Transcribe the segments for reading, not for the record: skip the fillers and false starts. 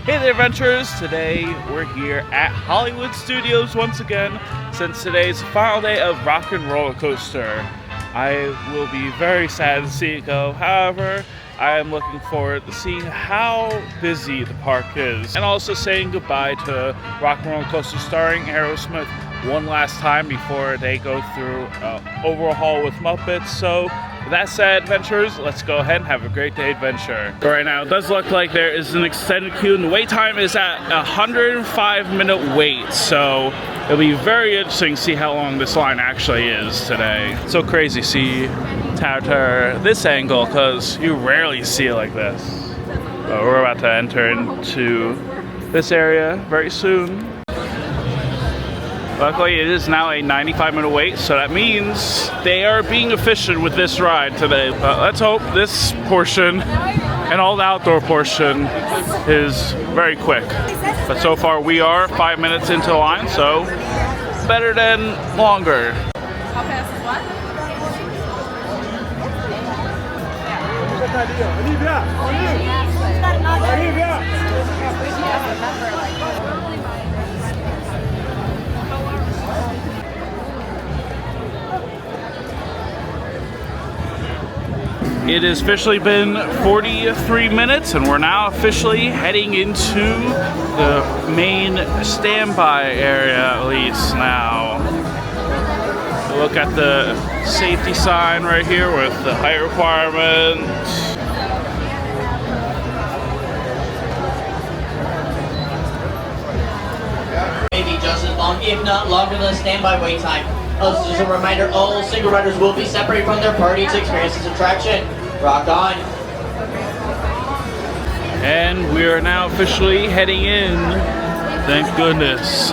Hey there, adventurers! Today we're here at Hollywood Studios once again, since today's the final day of Rock and Roller Coaster. I will be very sad to see it go. However, I am looking forward to seeing how busy the park is, and also saying goodbye to Rock and Roller Coaster starring Aerosmith one last time before they go through an overhaul with Muppets. So with that said, adventurers, let's go ahead and have a great day adventure. Right now, it does look like there is an extended queue, and the wait time is at a 105-minute wait. So it'll be very interesting to see how long this line actually is today. It's so crazy to see Tower this angle, because you rarely see it like this. But we're about to enter into this area very soon. Luckily, it is now a 95-minute wait, so that means they are being efficient with this ride today. But let's hope this portion and all the outdoor portion is very quick. But so far, we are 5 minutes into the line, so better than longer. How fast is what? It has officially been 43 minutes, and we're now officially heading into the main standby area, at least now. Look at the safety sign right here with the height requirements. Maybe just as long, if not longer than the standby wait time. Just a reminder, all single riders will be separated from their party to experience this attraction. Rock on. And we are now officially heading in. Thank goodness.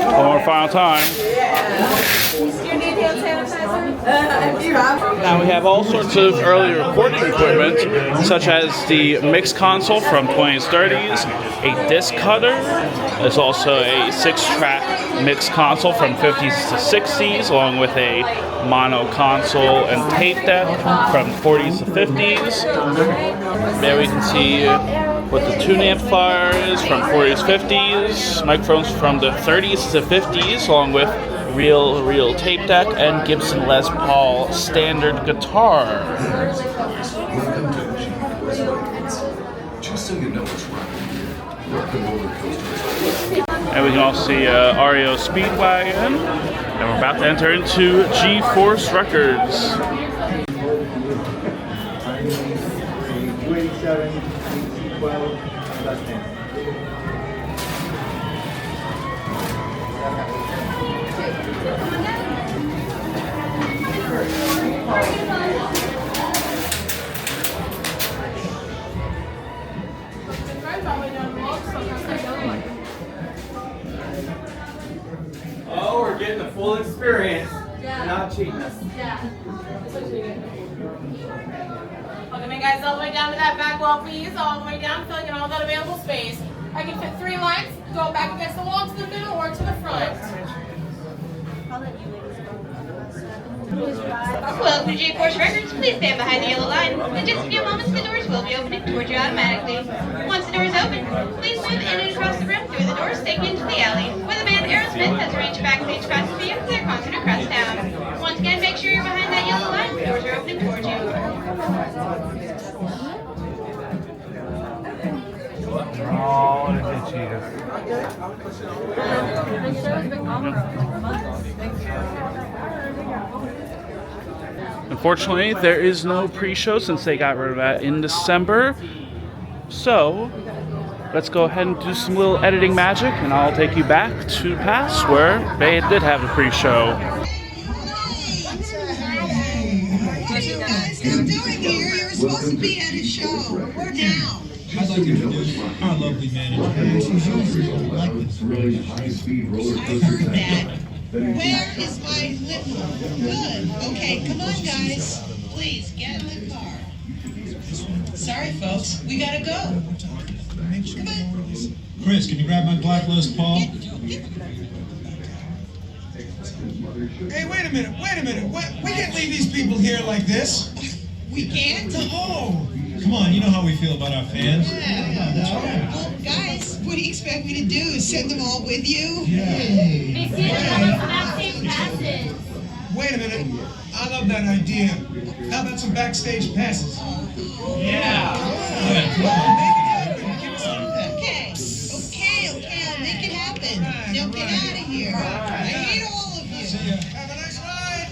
One more final time. Now we have all sorts of early recording equipment, such as the mix console from 20s, 30s, a disc cutter. There's also a 6-track mix console from 50s to 60s, along with a mono console and tape deck from 40s to 50s. There we can see what the tune amplifier is from 40s, 50s, microphones from the 30s to 50s, along with real tape deck and Gibson Les Paul standard guitar. Just so you know what's right, Rock and Roller Coaster. And we can also see REO Speedwagon, and we're about to enter into G-Force Records. 287, 12, last name. Oh, we're getting the full experience. Yeah. Not cheating us. Yeah. Welcome in, guys, all the way down to that back wall, please. All the way down, filling in all that available space. I can fit 3 lines. Go back against the wall to the middle or to the front. Welcome to G-Force Records. Please stand behind the yellow line. In just a few moments, the doors will be opening towards you automatically. Once the doors open, please move in and across the room through the doors, taking into the alley, where the band Aerosmith has arranged backstage passes for you for their concert across town. Once again, make sure you're behind that yellow line. The doors are opening towards you. Oh, they cheated. Unfortunately, there is no pre-show since they got rid of that in December. So, let's go ahead and do some little editing magic, and I'll take you back to past where they did have a pre-show. What are you guys still doing here? You're supposed to be at a show. We're down. I'd like to introduce our lovely manager. She's usually like this really high-speed roller I heard that. Where is my limo? Good. Okay, come on, guys. Please, get in the car. Sorry, folks. We gotta go. Come on. Chris, can you grab my blacklist, Paul? Hey, wait a minute. We can't leave these people here like this. We can't? Oh! Come on, you know how we feel about our fans. Yeah, that's right. Well, guys, what do you expect me to do? Send them all with you? Wait a minute. I love that idea. How about some backstage passes? Yeah. Okay, I'll make it happen. Now get out of here. I hate all of you. See ya. Have a nice ride.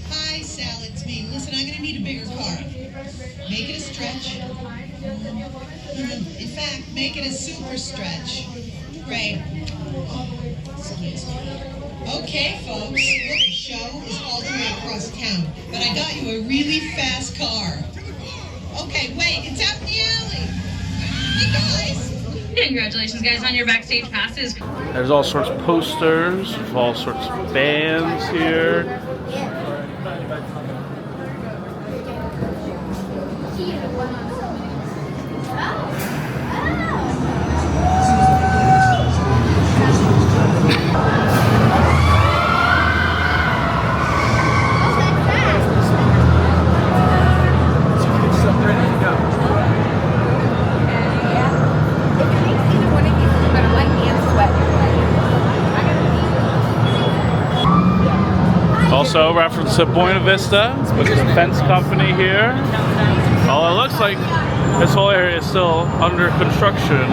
Hi, Sal, it's me. Listen, I'm gonna need a bigger car. Make it a stretch. In fact, make it a super stretch. Great. Okay, folks. Look, the show is all the way across town, but I got you a really fast car. Okay, wait, it's out in the alley. Hey, guys. Congratulations, guys, on your backstage passes. There's all sorts of posters of all sorts of bands here. Also, reference to Buena Vista, which is a fence company here. Well, it looks like this whole area is still under construction.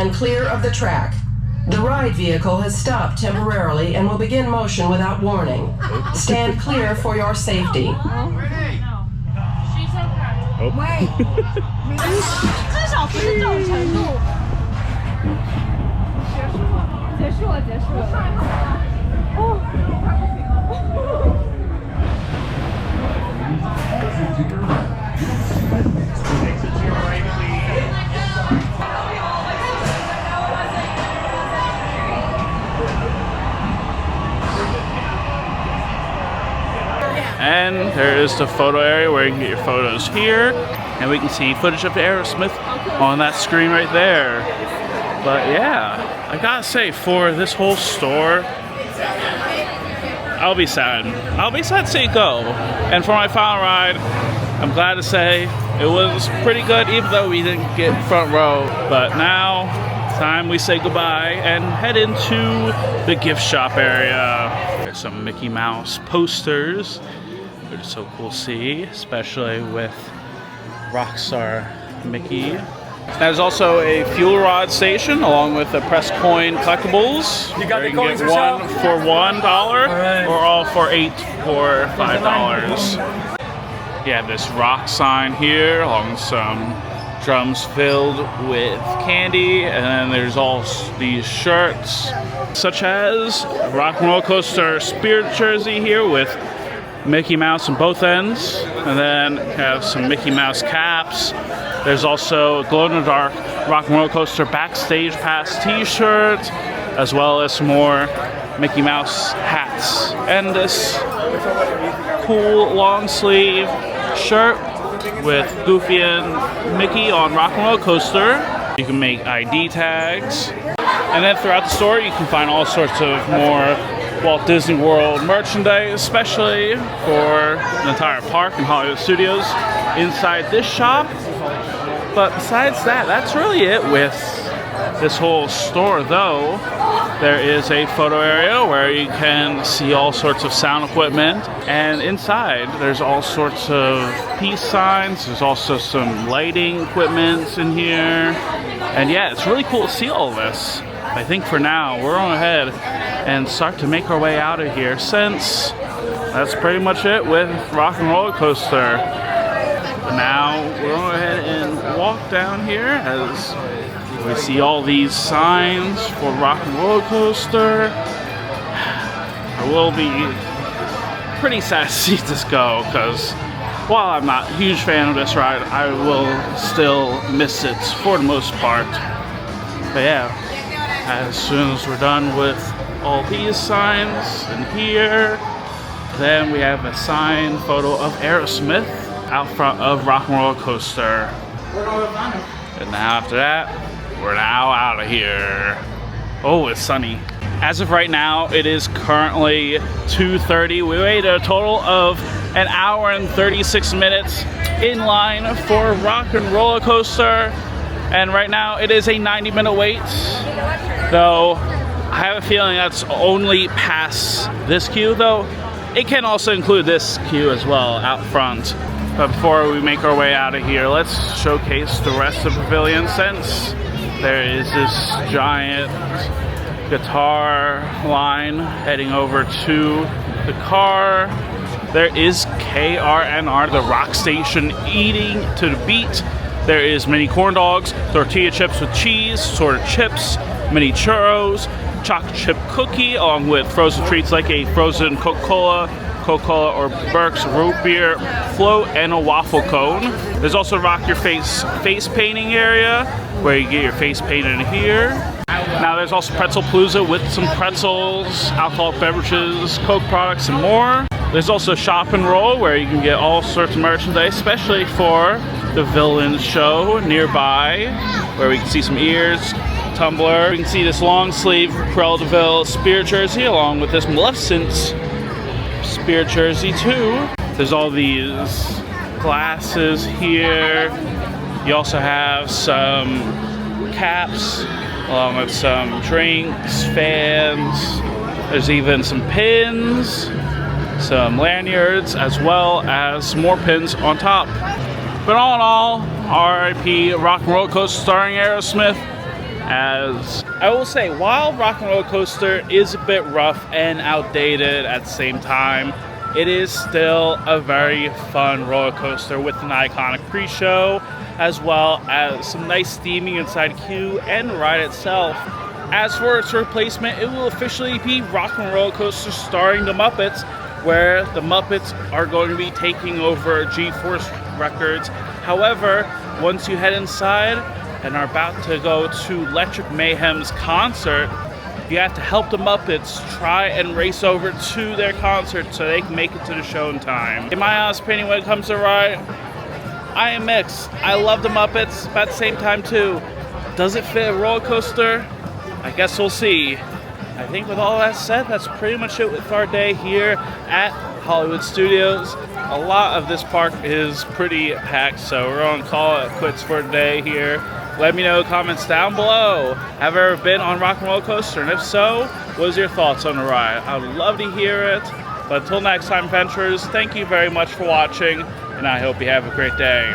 stand clear of the track. The ride vehicle has stopped temporarily and will begin motion without warning. Stand clear for your safety. And there is the photo area where you can get your photos here, and we can see footage of Aerosmith on that screen right there. But yeah, I gotta say, for this whole store, I'll be sad. I'll be sad to see it go. And for my final ride, I'm glad to say it was pretty good, even though we didn't get front row. But now, time we say goodbye and head into the gift shop area. There's some Mickey Mouse posters, which is so cool to see, especially with Rockstar Mickey. There's also a fuel rod station along with the press coin collectibles. You got the coins get one for $1 or all for $8 or $5. You have this rock sign here along with some drums filled with candy, and then there's all these shirts such as Rock and Roller Coaster Spirit jersey here with Mickey Mouse on both ends, and then have some Mickey Mouse caps. There's also a glow-in-the-dark Rock and Roller Coaster Backstage Pass t-shirt, as well as some more Mickey Mouse hats. And this cool long sleeve shirt with Goofy and Mickey on Rock and Roller Coaster. You can make ID tags. And then throughout the store, you can find all sorts of more Walt Disney World merchandise, especially for the entire park and Hollywood Studios inside this shop. But besides that, that's really it with this whole store, though. There is a photo area where you can see all sorts of sound equipment, and inside there's all sorts of peace signs. There's also some lighting equipment in here, and yeah, it's really cool to see all this. I think for now we're on ahead and start to make our way out of here, since that's pretty much it with Rock and Roller Coaster. But now we're on ahead and walk down here as we see all these signs for Rock and Roller Coaster. I will be pretty sad to see this go, because while I'm not a huge fan of this ride, I will still miss it for the most part. But yeah, as soon as we're done with all these signs in here, then we have a signed photo of Aerosmith out front of Rock and Roller Coaster. And now after that, we're now out of here. Oh, it's sunny. As of right now, it is currently 2:30. We waited a total of an hour and 36 minutes in line for Rock and Roller Coaster. And right now, it is a 90-minute wait. Though, I have a feeling that's only past this queue, though. It can also include this queue as well out front. But before we make our way out of here, let's showcase the rest of the pavilion, since there is this giant guitar line heading over to the car. There is KRNR, the rock station, eating to the beat. There is mini corn dogs, tortilla chips with cheese, sorted chips, mini churros, chocolate chip cookie, along with frozen treats like a frozen Coca-Cola or Burke's root beer float, and a waffle cone. There's also Rock Your Face painting area, where you get your face painted in here. Now there's also Pretzel Palooza with some pretzels, alcoholic beverages, Coke products, and more. There's also Shop and Roll, where you can get all sorts of merchandise, especially for the Villains show nearby, where we can see some ears, tumbler. We can see this long sleeve Cruella de Vil Spirit jersey, along with this Maleficent Spirit jersey too. There's all these glasses here. You also have some caps, along with some drinks, fans. There's even some pins, some lanyards, as well as some more pins on top. But all in all, R.I.P. Rock and Roller Coaster starring Aerosmith. As I will say, while Rock and Roller Coaster is a bit rough and outdated at the same time, it is still a very fun roller coaster with an iconic pre-show, as well as some nice theming inside queue and the ride itself. As for its replacement, it will officially be Rock and Roller Coaster starring the Muppets, where the Muppets are going to be taking over G-Force Records. However, once you head inside and are about to go to Electric Mayhem's concert, you have to help the Muppets try and race over to their concert so they can make it to the show in time. In my honest opinion, when it comes to the ride, I am mixed. I love the Muppets, but at the same time too, does it fit a roller coaster? I guess we'll see. I think with all that said, that's pretty much it with our day here at Hollywood Studios. A lot of this park is pretty packed, so we're going to call it quits for today here. Let me know in the comments down below. Have you ever been on Rock and Roller Coaster? And if so, what was your thoughts on the ride? I would love to hear it. But until next time, adventurers, thank you very much for watching, and I hope you have a great day.